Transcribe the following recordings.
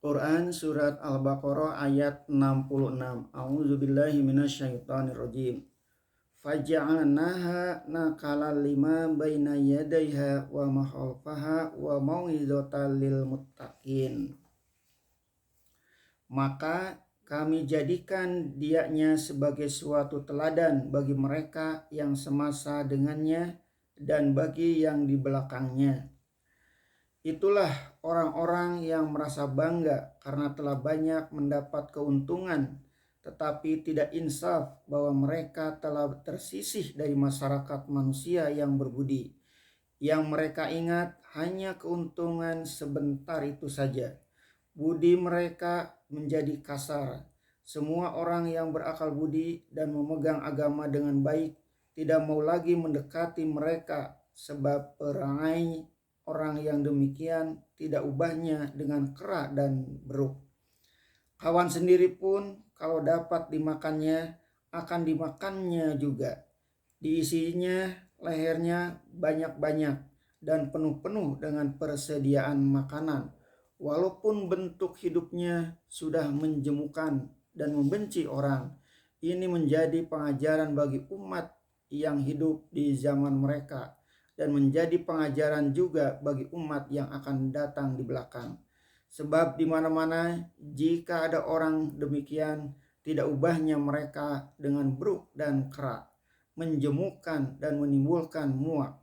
Quran Surat Al-Baqarah ayat 66. A'udzubillahi minasyaitonirrajim. Faja'alnaha nakalan lima baina yadayha wa mahalfaha wa mau'izatan lil muttaqin. Maka kami jadikan dianya sebagai suatu teladan bagi mereka yang semasa dengannya dan bagi yang di belakangnya. Itulah orang-orang yang merasa bangga karena telah banyak mendapat keuntungan, tetapi tidak insaf bahwa mereka telah tersisih dari masyarakat manusia yang berbudi. Yang mereka ingat hanya keuntungan sebentar itu saja. Budi mereka menjadi kasar. Semua orang yang berakal budi dan memegang agama dengan baik tidak mau lagi mendekati mereka, sebab perangai orang yang demikian tidak ubahnya dengan kera dan beruk. Kawan sendiri pun kalau dapat dimakannya akan dimakannya juga. Diisinya lehernya banyak-banyak dan penuh-penuh dengan persediaan makanan. Walaupun bentuk hidupnya sudah menjemukan dan membenci orang, ini menjadi pengajaran bagi umat yang hidup di zaman mereka dan menjadi pengajaran juga bagi umat yang akan datang di belakang. Sebab di mana-mana jika ada orang demikian, tidak ubahnya mereka dengan beruk dan kera, menjemukan dan menimbulkan muak.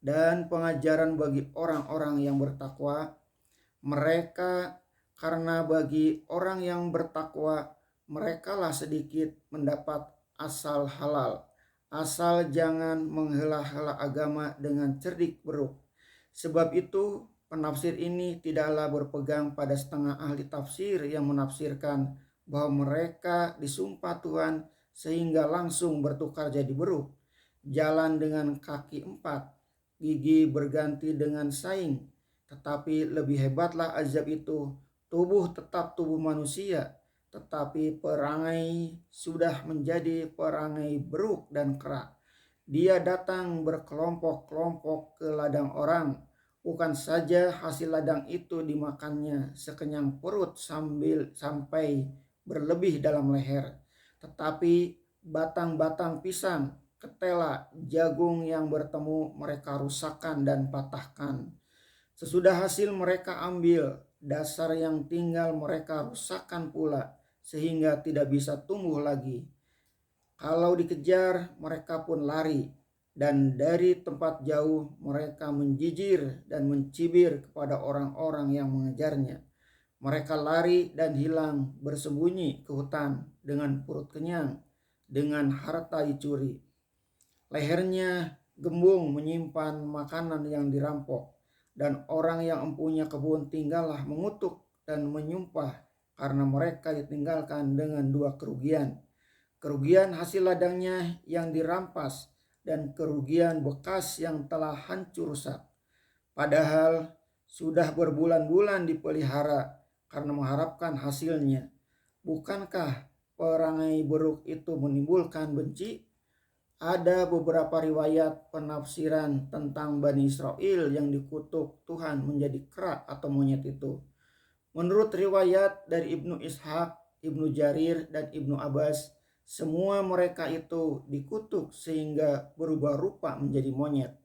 Dan pengajaran bagi orang-orang yang bertakwa, mereka karena bagi orang yang bertakwa merekalah sedikit mendapat asal halal. Asal jangan menghela-hela agama dengan cerdik beruk. Sebab itu penafsir ini tidaklah berpegang pada setengah ahli tafsir yang menafsirkan bahwa mereka disumpah Tuhan sehingga langsung bertukar jadi beruk, jalan dengan kaki 4, gigi berganti dengan saing. Tetapi lebih hebatlah azab itu, tubuh tetap tubuh manusia, tetapi perangai sudah menjadi perangai beruk dan kera. Dia datang berkelompok-kelompok ke ladang orang, bukan saja hasil ladang itu dimakannya sekenyang perut sampai berlebih dalam leher, tetapi batang-batang pisang, ketela, jagung yang bertemu mereka rusakkan dan patahkan. Sesudah hasil mereka ambil, dasar yang tinggal mereka rusakkan pula, sehingga tidak bisa tumbuh lagi. Kalau dikejar, mereka pun lari, dan dari tempat jauh mereka menjijir dan mencibir kepada orang-orang yang mengejarnya. Mereka lari dan hilang, bersembunyi ke hutan dengan perut kenyang, dengan harta dicuri. Lehernya gembung menyimpan makanan yang dirampok, dan orang yang empunya kebun tinggallah mengutuk dan menyumpah karena mereka ditinggalkan dengan 2 kerugian. Kerugian hasil ladangnya yang dirampas dan kerugian bekas yang telah hancur rusak. Padahal sudah berbulan-bulan dipelihara karena mengharapkan hasilnya. Bukankah perangai buruk itu menimbulkan benci? Ada beberapa riwayat penafsiran tentang Bani Israel yang dikutuk Tuhan menjadi kera atau monyet itu. Menurut riwayat dari Ibnu Ishaq, Ibnu Jarir, dan Ibnu Abbas, semua mereka itu dikutuk sehingga berubah rupa menjadi monyet.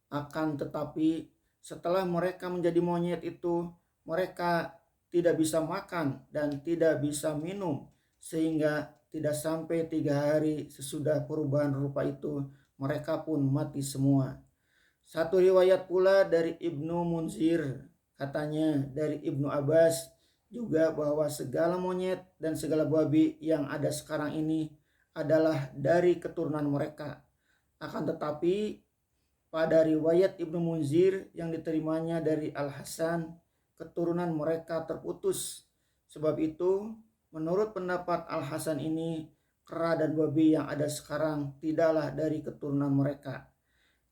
Akan tetapi setelah mereka menjadi monyet itu, mereka tidak bisa makan dan tidak bisa minum, sehingga tidak sampai 3 hari sesudah perubahan rupa itu mereka pun mati semua. Satu riwayat pula dari Ibnu Munzir, katanya dari Ibnu Abbas juga bahwa segala monyet dan segala babi yang ada sekarang ini adalah dari keturunan mereka. Akan tetapi pada riwayat Ibnu Munzir yang diterimanya dari Al-Hasan, keturunan mereka terputus. Sebab itu, menurut pendapat Al-Hasan ini, kera dan babi yang ada sekarang tidaklah dari keturunan mereka.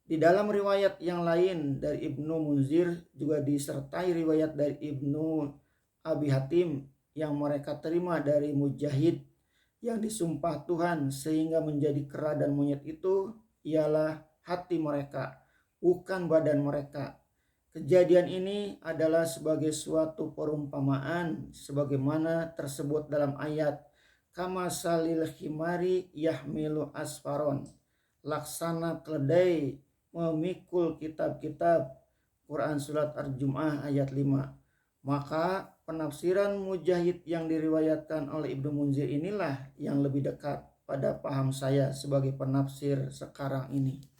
Di dalam riwayat yang lain dari Ibnu Munzir juga disertai riwayat dari Ibnu Abi Hatim yang mereka terima dari Mujahid yang disumpah Tuhan sehingga menjadi kera dan monyet itu ialah hati mereka, bukan badan mereka. Kejadian ini adalah sebagai suatu perumpamaan sebagaimana tersebut dalam ayat kama salil himari yahmilu asfaron, laksana keledai memikul kitab-kitab. Quran surat Ar-Jum'ah ayat 5. Maka penafsiran Mujahid yang diriwayatkan oleh Ibnu Munzir inilah yang lebih dekat pada paham saya sebagai penafsir sekarang ini.